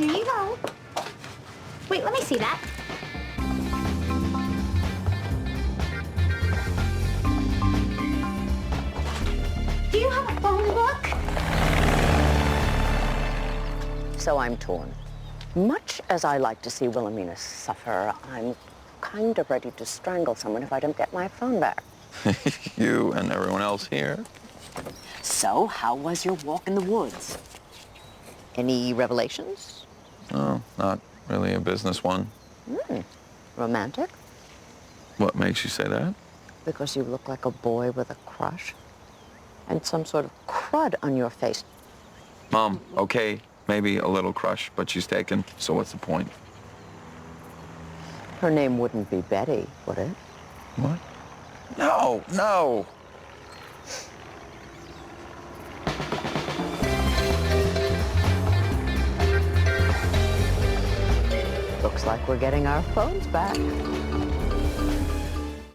Here you go. Wait, let me see that. Do you have a phone book? So I'm torn. Much as I like to see Wilhelmina suffer, I'm kind of ready to strangle someone if I don't get my phone back. You and everyone else here? So, how was your walk in the woods? Any revelations? Oh, not really a business one. Romantic? What makes you say that? Because you look like a boy with a crush. And some sort of crud on your face. Mom, okay, maybe a little crush, but she's taken, so what's the point? Her name wouldn't be Betty, would it? What? No, no! Looks like we're getting our phones back.